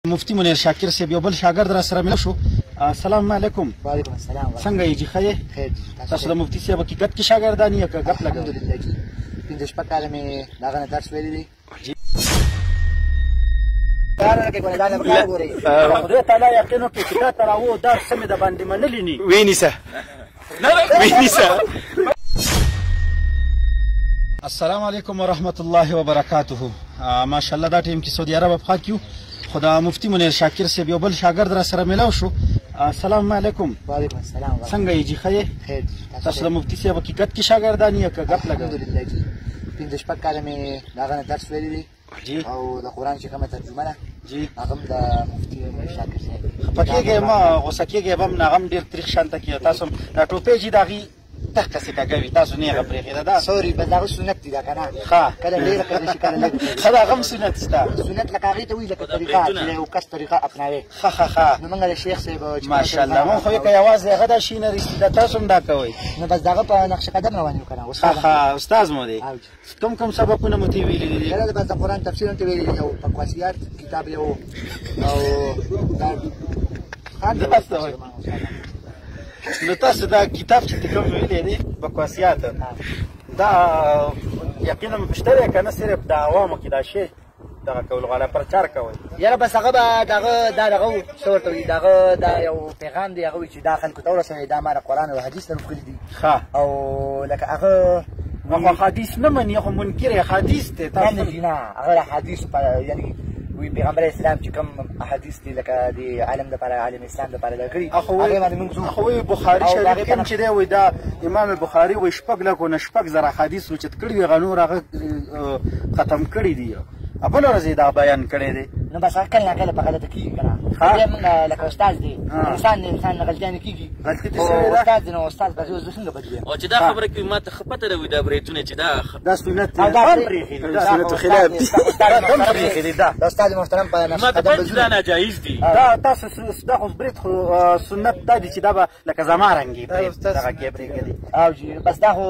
مفتي منیر شاکر صاحب یو بل شاګرد را سره مل شو. السلام علیکم. وعلیکم السلام. څنګه یې جی خیر؟ خیر جی. تاسو د مفتي صاحب حقیقت کې شاګردان یې که ګپ لګوئ؟ الحمدلله جی. 15 شپږ کاله مې د هغه نه درس ویلی دی. خدای تعالی یقین وکړي چې دا تر اوه درس مې د باندې منلي ني وینیسه وینیسه. السلام علیکم ورحمت الله وبرکاته. ماشاءالله دا ټیم کې سعودي عرب افغان کیو خدا مفتي منیر شاکر صاحب یو بل شاګرد را سره ملاو شو. السلام علیکم. وعلیکم السلام. څنګه یې جی خیر؟ خیر جی. تاسو د مفتي صاحب حقیقت کې شاګردان یې که ګپ لګوئ؟ الحمدلله جی. 15 شپږ کاله مې د هغه نه درس ویلی دی جی. او د قرآن چې کومه ترجمه ده جی هغه هم د مفتي منیر شاکر صاحب. خفه کېږئ مه، غوسه کېږئ به هم نه، هغه هم ډېر تریخ شانته کېږي. تاسو هم دا ټوپۍ چې د هغې دقسې کږوي، تاسو نیغه پرېښېده دا سوري بس د هغه سنت دي دا که نه. ښه کله ډېره کولی شي کله لږ. ښه د هغه هم سنت شته. سنت لکه هغې ته وایي لکه طریقه چې یو کس طریقه اپناوي. ښه ښه ښه نو موږ د شیخ صاحب ماشاءالله مونږ خو که یوازې هغه دا شي نه رسي دا تاسو هم دا کوئ. نو بس د هغه په نقش قدم روان یو که نه. ښه ښه استاذ مو دی. کوم کوم سبقونه مو ترې ویلي دي؟ بس د قرآن تفسیر هم ترې ویلي دي او پکواسیات کتاب یو او نو تاسو دا کتاب چې کوم ویلی دی بکواسیات دا یقینا بشته دی که نه صرف د عوامو کې دا شی دغه کول غواړه پرچار کوئ؟ یاره بس هغه به دغه دا دغه و څه ورته وایي دغه دا یو پیغام دی هغه وایي چې دا خلکو ته ورسوئ دا ما د قرآن او حدیث نه نقلي دي. ښه او لکه هغه خو حدیث نه مني، خو منکر حدیث دی. نه نه هغه د حدیث یعنې وی پیغمبر اسلام چې کوم احادیث دي لکه د عالم دپاره عالم اسلام دپاره دا کړي هغې باندې موږ ځو. خو وایي بخاري شریف کې هم چې دی وایي دا امام بخاري وایي 6 لکه نه 6 زره احادیث اوچت کړي وي، هغه نور هغه ختم کړي دي. بله ورځ یې دا بیان کړی دی. نو بس هغه کله ناکله په غلطه کېږي که نه. بیا موږ لکه استاد دی انسان دی، انسان نه غلطیانې کېږي. غلطي دې خو شوې ده؟ استاد دی نو استاد به زه څنګه بدلوم؟ او چې دا خبره کوي ما ته ښه پته ده وي دا بریتونه چې دا سنت دی. او دا هم پرېښي دي. دا سنت خلاف دي. هم پرېښي دي. دا استاد محترم په نقش ما ته قدم پته دا ناجایز دي. دا تاسو دا خو برید خو سنت دا دي چې دا به لکه زما رنګې برید دغه کې پرېږدي. او جی بس دا خو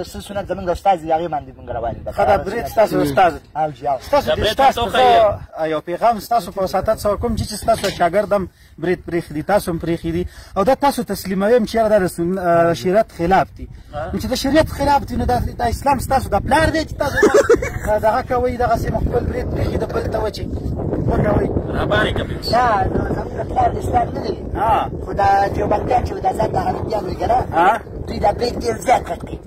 څه سنت زموږ د استاد دي هغې باندې موږ روان یو. ښه دا برید ستاسو استاد او جی او ستاسو د ستاسو یو پیغام ستاسو په وساطت سره کوم چې ستاسو شاګرد هم برید پرېښدي، تاسو هم پرېښدي او دا تاسو تسلیموي چې یاره دا د شریعت خلاف دي. نو چې د شریعت خلاف دي نو دا اسلام ستاسو د پلار دی چې تاسو دغه کوئ دغسې خپل برید پرېښي د بل ته وچې وکوئ. رابارې کوي دا زموږ د پلار د اسلام نه دی خو دا دیوبندیان چې دا ځان د حنفیان وایي که نه دوی دا برید ډېر زیات کټ کوي.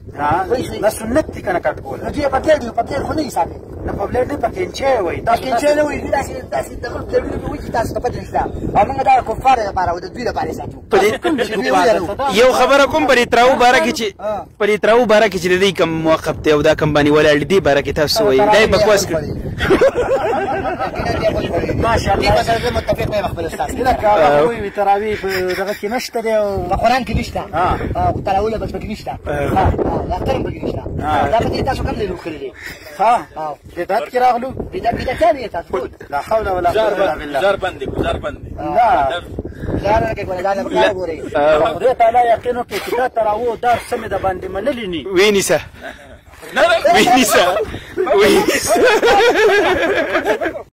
دا سنت دي که نه کټ کول؟ نو دوی یې په پلیټ وي، په پلیټ خو نه یې ساتي. نه په پلیټ نه په کینچی وایي. کینچی نه وایي، دوی داسې دغه پلیټونه مې وایي چې تاسو ته پته نشته او موږ دا د کفارو لپاره او د دوی لپاره یې ساتو. یو خبره کوم په دې تراو باره کې چې په دې تراو باره کې چې د دې کوم موقف دی او دا کمپني ولاړ دي دې باره کې تاسو وایي دا یې بکواس کړي. ماشاءالله زه متفق یم خپل استاد سره. لکه هغه وایي تراویح په دغه کې نشته دی او په قرآن کې نشته او تراویح بس پکې نشته، اختر هم پکې نشته. دا په دې تاسو کوم دلیل وکړی دی؟ بدعت کې راغلو. بدعتیان یې تاسو لا حول ولا قوة بالله. گزار بندي نه ګزار نه کوي ګولې دا نه ګوري. خدای تعالی یقین وکړي چې دا تر اوه درس مې د باندې منلي ني وینیسه وینیسه